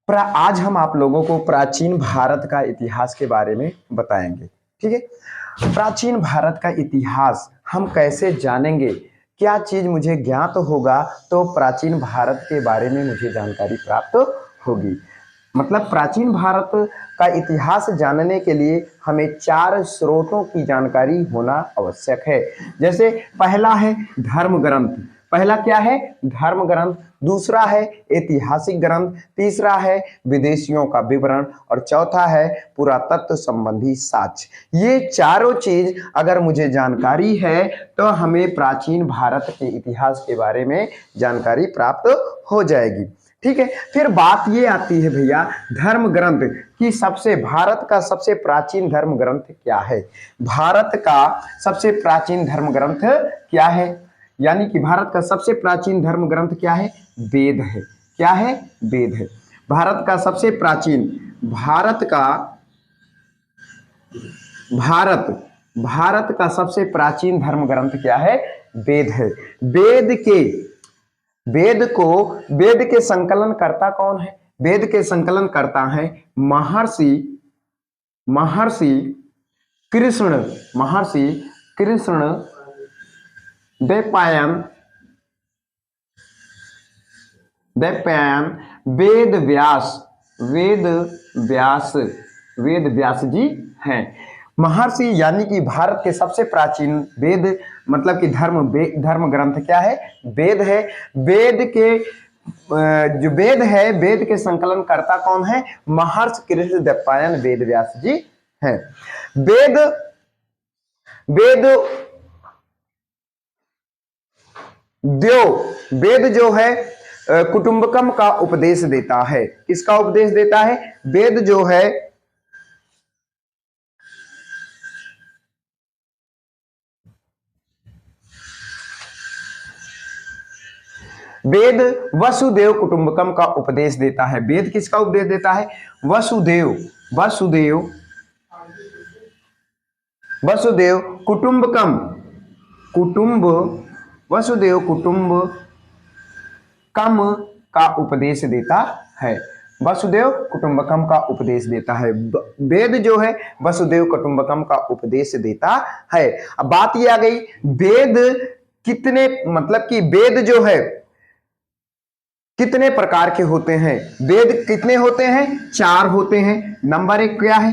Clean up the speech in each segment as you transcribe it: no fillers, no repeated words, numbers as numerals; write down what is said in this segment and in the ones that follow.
आज हम आप लोगों को प्राचीन भारत का इतिहास के बारे में बताएंगे। ठीक है, प्राचीन भारत का इतिहास हम कैसे जानेंगे, क्या चीज मुझे ज्ञात होगा तो प्राचीन भारत के बारे में मुझे जानकारी प्राप्त होगी। मतलब प्राचीन भारत का इतिहास जानने के लिए हमें 4 स्रोतों की जानकारी होना आवश्यक है। जैसे पहला है धर्म ग्रंथ, पहला क्या है धर्म ग्रंथ, दूसरा है ऐतिहासिक ग्रंथ, तीसरा है विदेशियों का विवरण और चौथा है पुरातत्व संबंधी साक्ष्य। ये चारों चीज अगर मुझे जानकारी है तो हमें प्राचीन भारत के इतिहास के बारे में जानकारी प्राप्त हो जाएगी। ठीक है, फिर बात ये आती है भैया धर्म ग्रंथ की भारत का सबसे प्राचीन धर्म ग्रंथ क्या है। भारत का सबसे प्राचीन धर्म ग्रंथ क्या है, यानी कि भारत का सबसे प्राचीन धर्म ग्रंथ क्या है, वेद है। क्या है, वेद है। भारत का सबसे प्राचीन भारत का सबसे प्राचीन धर्म ग्रंथ क्या है, वेद है। वेद के संकलन करता कौन है, वेद के संकलन करता है महर्षि कृष्ण द्वैपायन वेद व्यास जी हैं। महर्षि यानी कि भारत के सबसे प्राचीन वेद मतलब कि धर्म ग्रंथ क्या है, वेद है। जो वेद है, वेद के संकलन करता कौन है, महर्षि कृष्ण द्वैपायन वेद व्यास जी हैं। वेद जो है कुटुंबकम का उपदेश देता है। किसका उपदेश देता है, वेद जो है वेद वसुदेव कुटुंबकम का उपदेश देता है। वेद किसका उपदेश देता है, वसुदेव कुटुंबकम का उपदेश देता है। वसुदेव कुटुंबकम का उपदेश देता है। वेद जो है वसुदेव कुटुंबकम का उपदेश देता है। अब बात ये आ गई वेद कितने, मतलब कि वेद जो है कितने प्रकार के होते हैं। वेद कितने होते हैं, 4 होते हैं। नंबर 1 क्या है,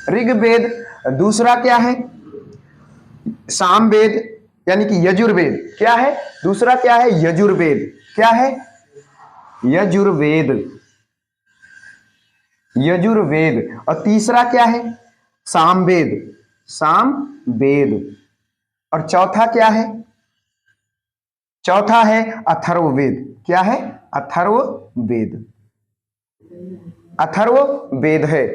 ऋग्वेद। दूसरा क्या है, सामवेद यानी कि यजुर्वेद। क्या है, दूसरा क्या है, यजुर्वेद। क्या है, यजुर्वेद। और तीसरा क्या है, सामवेद। और चौथा क्या है, चौथा है अथर्ववेद। क्या है, अथर्ववेद है।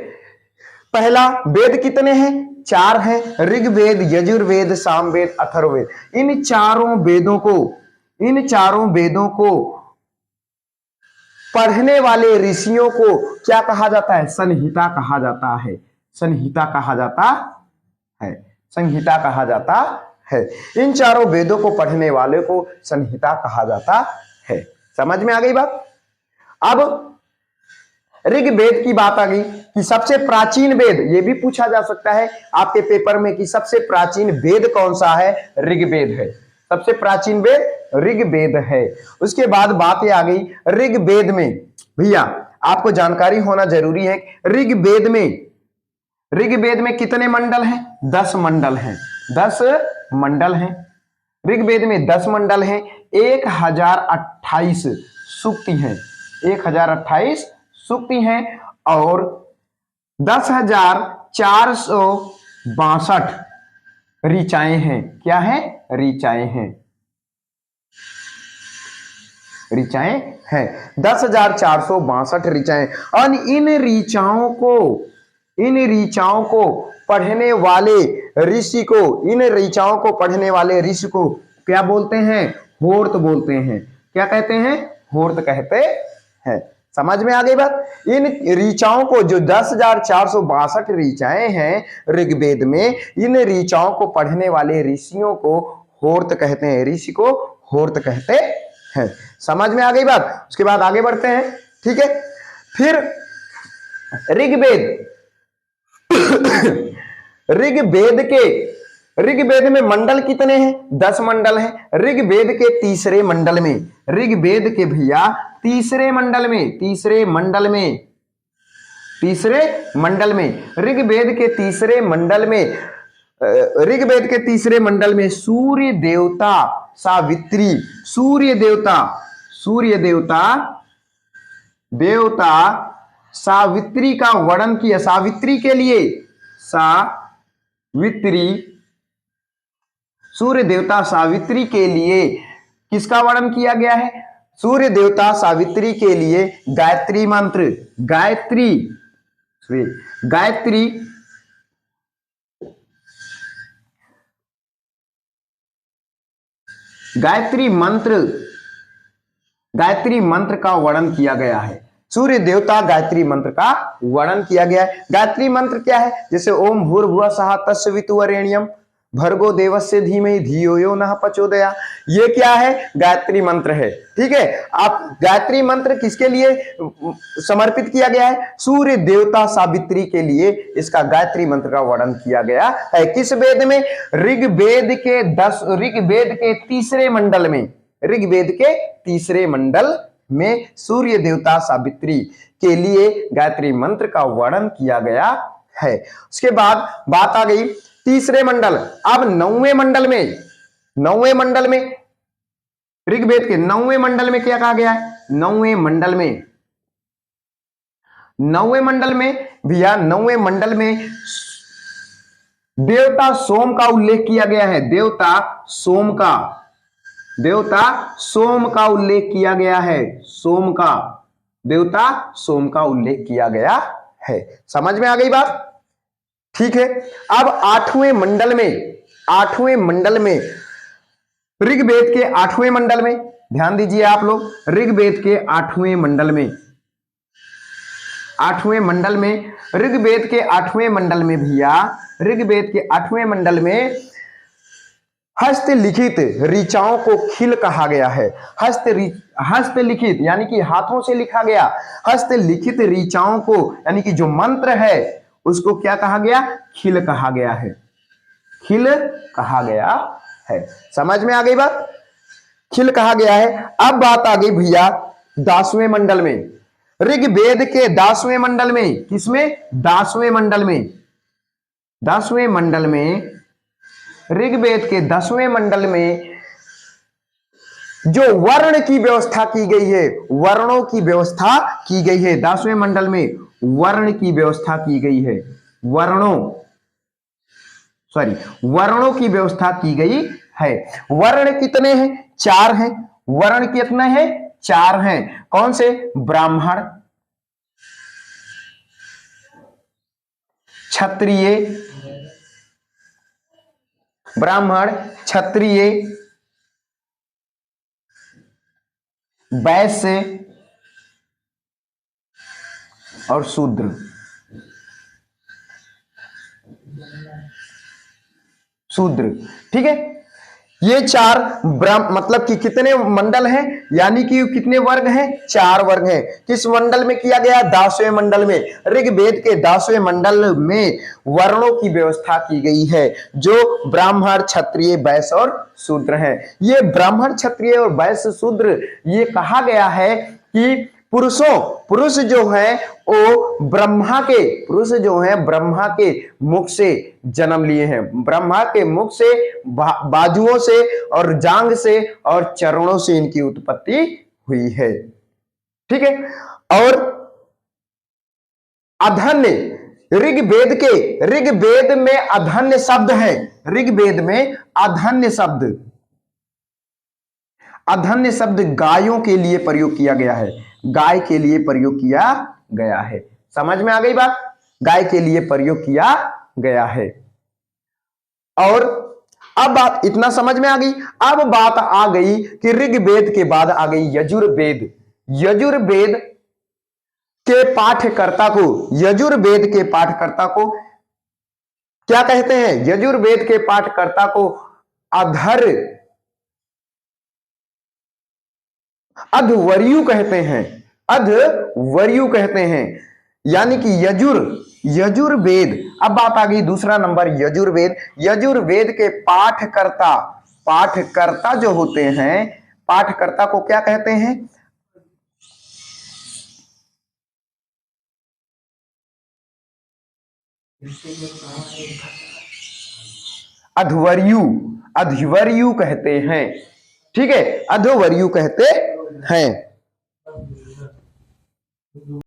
पहला वेद कितने हैं, 4 हैं, ऋग्वेद, यजुर्वेद, सामवेद, अथर्ववेद। इन चारों वेदों को पढ़ने वाले ऋषियों को क्या कहा जाता है, संहिता कहा जाता है। इन चारों वेदों को पढ़ने वाले को संहिता कहा जाता है। समझ में आ गई बात। अब ऋग्वेद की बात आ गई कि सबसे प्राचीन वेद, ये भी पूछा जा सकता है आपके पेपर में कि सबसे प्राचीन वेद कौन सा है, ऋग्वेद है। सबसे प्राचीन वेद ऋग्वेद है। उसके बाद बात ये आ गई ऋग्वेद में, भैया आपको जानकारी होना जरूरी है, ऋग्वेद में कितने मंडल हैं, 10 मंडल हैं। 10 मंडल हैं ऋग्वेद में, 10 मंडल हैं। 1028 सूक्ति हैं, 1028 सूक्ति हैं और 10,462 ऋचाएं हैं। क्या है, ऋचाएं हैं। 10,462 ऋचाएं। और इन ऋचाओं को पढ़ने वाले ऋषि को क्या बोलते हैं, होर्त बोलते हैं। क्या कहते हैं, होर्त कहते हैं। समझ में आ गई बात। इन ऋचाओं को, जो 10,462 ऋचाएं हैं ऋग्वेद में, इन ऋचाओं को पढ़ने वाले ऋषियों को होर्त कहते हैं, ऋषि को होर्त कहते हैं। समझ में आ गई बात। उसके बाद आगे बढ़ते हैं, ठीक है। फिर ऋग्वेद ऋग्वेद में मंडल कितने हैं? 10 मंडल हैं। ऋग्वेद के तीसरे मंडल में, ऋग्वेद के भैया तीसरे मंडल में ऋग्वेद के तीसरे मंडल में ऋग्वेद के तीसरे मंडल में सूर्य देवता सावित्री का वर्णन किया। सूर्य देवता सावित्री के लिए किसका वर्णन किया गया है? सूर्य देवता सावित्री के लिए गायत्री मंत्र, गायत्री मंत्र का वर्णन किया गया है। सूर्य देवता गायत्री मंत्र का वर्णन किया गया है। गायत्री मंत्र क्या है? जैसे ओम भूर्भुवः स्वः तत्सवितुर्वरेण्यम भर्गो देवस्य धीमहि धियो यो नः प्रचोदयात्, ये क्या है? गायत्री मंत्र है। ठीक है, आप गायत्री मंत्र किसके लिए समर्पित किया गया है? सूर्य देवता सावित्री के लिए इसका गायत्री मंत्र का वर्णन किया गया है। किस वेद में? ऋग्वेद के तीसरे मंडल में सूर्य देवता सावित्री के लिए गायत्री मंत्र का वर्णन किया गया है। उसके बाद बात आ गई तीसरे मंडल। अब नौवें मंडल में ऋग्वेद के नौवें मंडल में क्या कहा गया है? नौवें मंडल में देवता सोम का उल्लेख किया गया है। देवता सोम का उल्लेख किया गया है। देवता सोम का उल्लेख किया गया है। समझ में आ गई बात? ठीक है। अब आठवें मंडल में ऋग्वेद के आठवें मंडल में ध्यान दीजिए आप लोग। ऋग्वेद के आठवें मंडल में हस्तलिखित ऋचाओं को खिल कहा गया है। हस्तलिखित यानी कि हाथों से लिखा गया, हस्तलिखित ऋचाओं को यानी कि जो मंत्र है उसको क्या कहा गया? खिल कहा गया है। समझ में आ गई बात? खिल कहा गया है। अब बात आ गई भैया 10वें मंडल में। ऋग्वेद के 10वें मंडल में, किसमें? 10वें मंडल में ऋग्वेद के 10वें मंडल में जो वर्ण की व्यवस्था की गई है, वर्णों की व्यवस्था की गई है। 10वें मंडल में वर्ण की व्यवस्था की गई है। वर्णों की व्यवस्था की गई है। वर्ण कितने हैं? 4 हैं। वर्ण कितने हैं? 4 हैं। कौन से? ब्राह्मण, क्षत्रिय, वैश्य और शूद्र। ठीक है, ये 4 मतलब कि कितने मंडल हैं? यानी कि कितने वर्ग हैं? 4 वर्ग हैं। किस मंडल में किया गया? 10वें मंडल में। ऋग्वेद के 10वें मंडल में वर्णों की व्यवस्था की गई है, जो ब्राह्मण, क्षत्रिय, वैश्य और शूद्र हैं। ये ब्राह्मण, क्षत्रिय और वैश्य, शूद्र, ये कहा गया है कि पुरुष जो है वो ब्रह्मा के मुख से जन्म लिए हैं। ब्रह्मा के मुख से, बाजुओं से और जांग से और चरणों से इनकी उत्पत्ति हुई है। ठीक है। और अधन्य, ऋग्वेद में अधन्य शब्द है। ऋग्वेद में अधन्य शब्द गायों के लिए प्रयोग किया गया है। गाय के लिए प्रयोग किया गया है। समझ में आ गई बात? गाय के लिए प्रयोग किया गया है। और अब बात इतना समझ में आ गई। अब बात आ गई कि ऋग्वेद के बाद आ गई यजुर्वेद। यजुर्वेद के पाठकर्ता को क्या कहते हैं? यजुर्वेद के पाठकर्ता को अध्वर्यु कहते हैं, अध्वर्यु कहते हैं, यानी कि यजुर्वेद। अब बात आ गई दूसरा नंबर, यजुर्वेद। यजुर्वेद के पाठकर्ता, पाठकर्ता जो होते हैं, पाठकर्ता को क्या कहते हैं? अध्वर्यु, अध्वर्यु कहते हैं। ठीक है, अध्वर्यु कहते हैं।